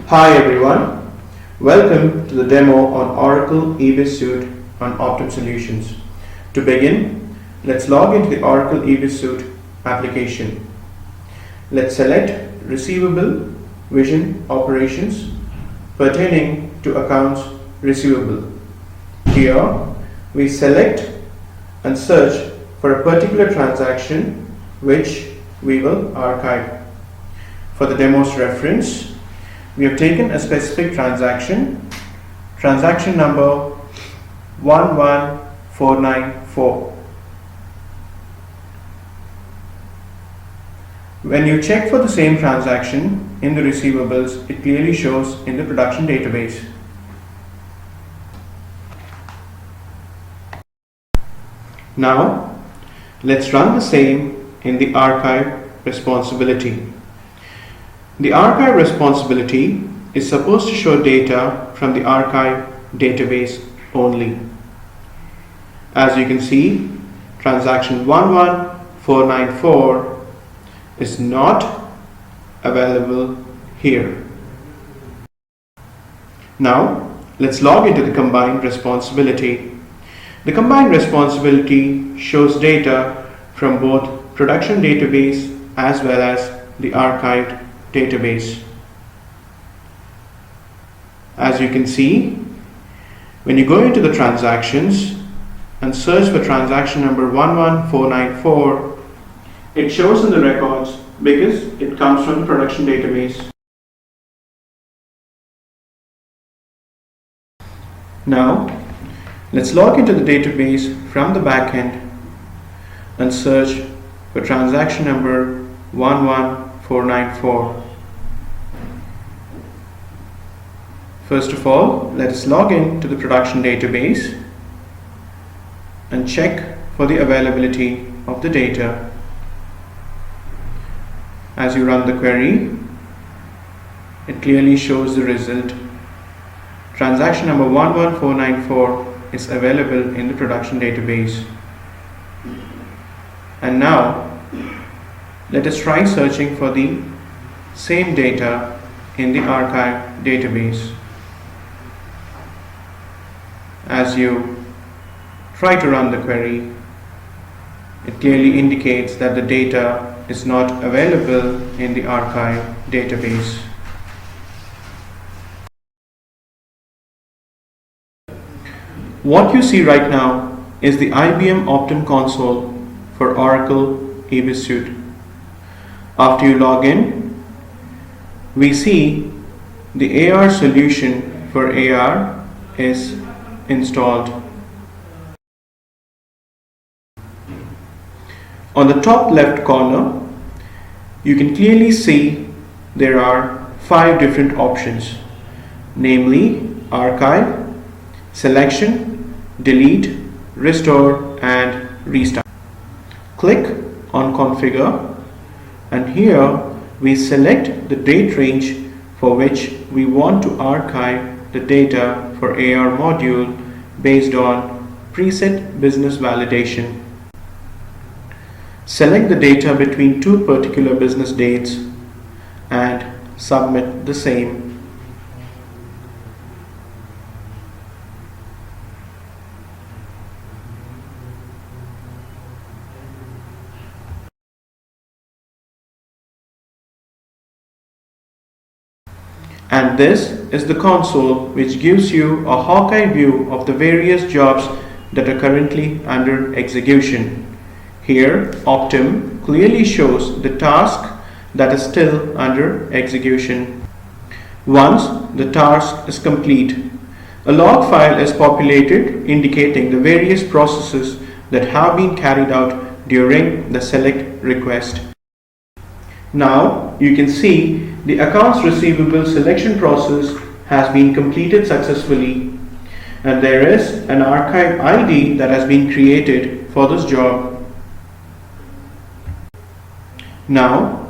Hi everyone, welcome to the demo on Oracle EBIS Suite on Optim Solutions. To begin, let's log into the Oracle EBIS Suite application. Let's select Receivable Vision Operations pertaining to accounts receivable. Here, we select and search for a particular transaction which we will archive. For the demo's reference, we have taken a specific transaction number 11494. When you check for the same transaction in the receivables, it clearly shows in the production database. Now, let's run the same in the archive responsibility. The archive responsibility is supposed to show data from the archive database only. As you can see, transaction 11494 is not available here. Now, let's log into the combined responsibility. The combined responsibility shows data from both production database as well as the archived database. As you can see, when you go into the transactions and search for transaction number 11494, it shows in the records because it comes from the production database. Now, let's log into the database from the backend and search for transaction number 11494. First of all, let us log in to the production database and check for the availability of the data. As you run the query, it clearly shows the result. Transaction number 11494 is available in the production database. And now, let us try searching for the same data in the archive database. As you try to run the query, it clearly indicates that the data is not available in the archive database. What you see right now is the IBM Optim console for Oracle EBIS Suite. After you log in, we see the AR solution for AR is installed. On the top left corner, you can clearly see there are 5 different options, namely archive, selection, delete, restore, and restart. Click on configure, and here we select the date range for which we want to archive the data for AR module based on preset business validation. Select the data between 2 particular business dates and submit the same. And this is the console which gives you a hawk-eye view of the various jobs that are currently under execution. Here, Optim clearly shows the task that is still under execution. Once the task is complete, a log file is populated indicating the various processes that have been carried out during the select request. Now you can see the accounts receivable selection process has been completed successfully, and there is an archive ID that has been created for this job. Now,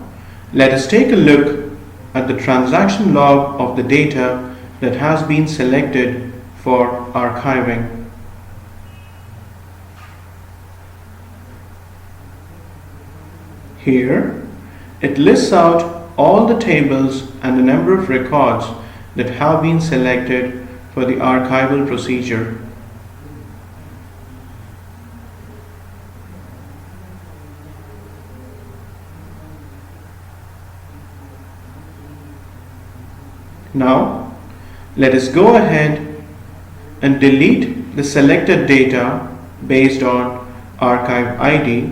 let us take a look at the transaction log of the data that has been selected for archiving. Here, it lists out all the tables and the number of records that have been selected for the archival procedure. Now, let us go ahead and delete the selected data based on archive ID.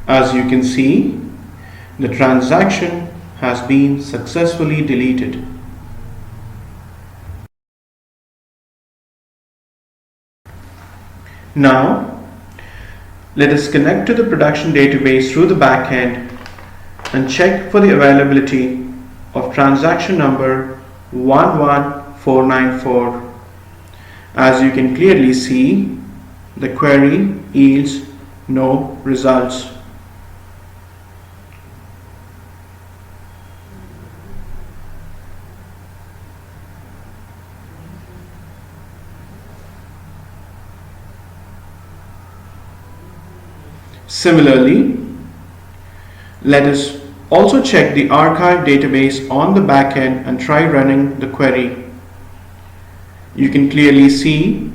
As you can see, the transaction has been successfully deleted. Now, let us connect to the production database through the backend and check for the availability of transaction number 11494. As you can clearly see, the query yields no results. Similarly, let us also check the archive database on the backend and try running the query. You can clearly see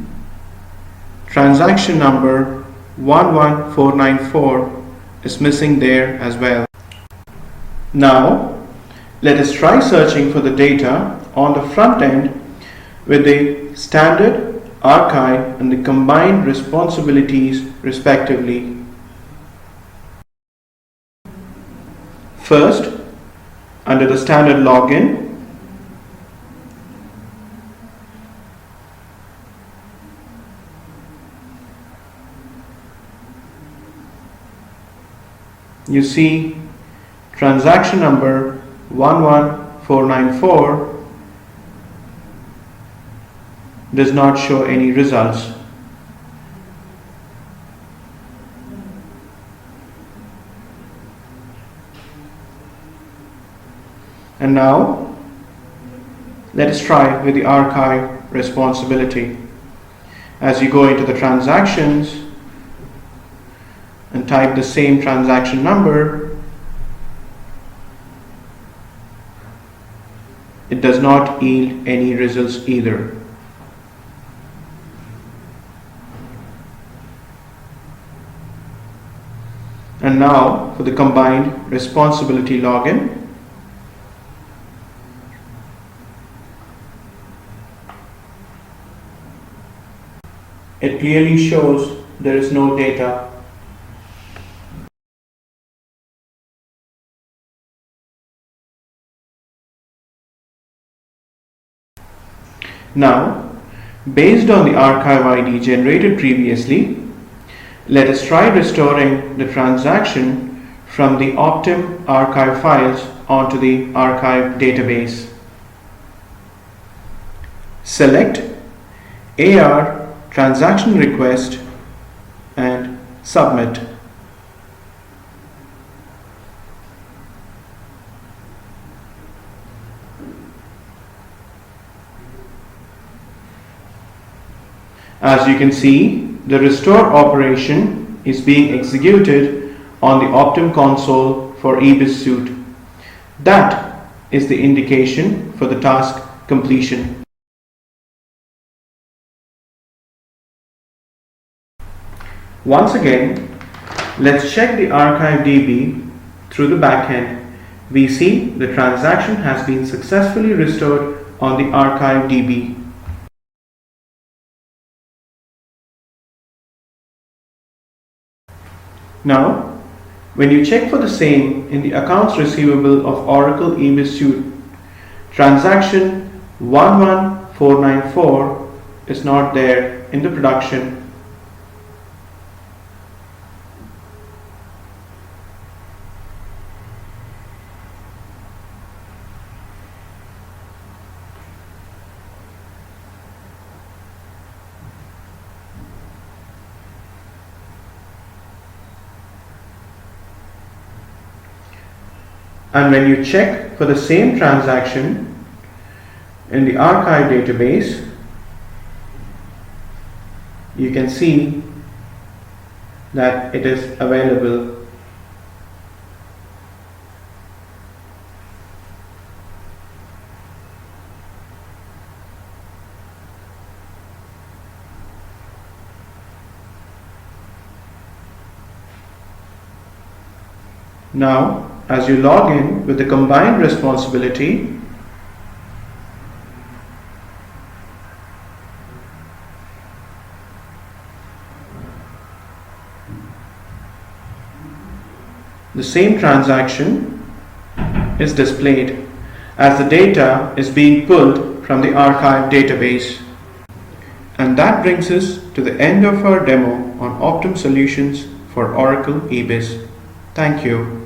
transaction number 11494 is missing there as well. Now, let us try searching for the data on the front end with the standard, archive, and the combined responsibilities respectively. First, under the standard login, you see transaction number 11494 does not show any results. And now, let us try with the archive responsibility. As you go into the transactions and type the same transaction number, it does not yield any results either. And now for the combined responsibility login. It clearly shows there is no data. Now, based on the archive ID generated previously, let us try restoring the transaction from the Optim archive files onto the archive database. Select AR transaction request and submit. As you can see, the restore operation is being executed on the Optim console for EBIS suite. That is the indication for the task completion. Once again, let's check the archive DB through the backend. We see the transaction has been successfully restored on the archive DB. Now, when you check for the same in the accounts receivable of Oracle EBIS suite, transaction 11494 is not there in the production. And when you check for the same transaction in the archive database, you can see that it is available. Now, as you log in with the combined responsibility, the same transaction is displayed as the data is being pulled from the archive database. And that brings us to the end of our demo on Optim solutions for Oracle EBIS. Thank you.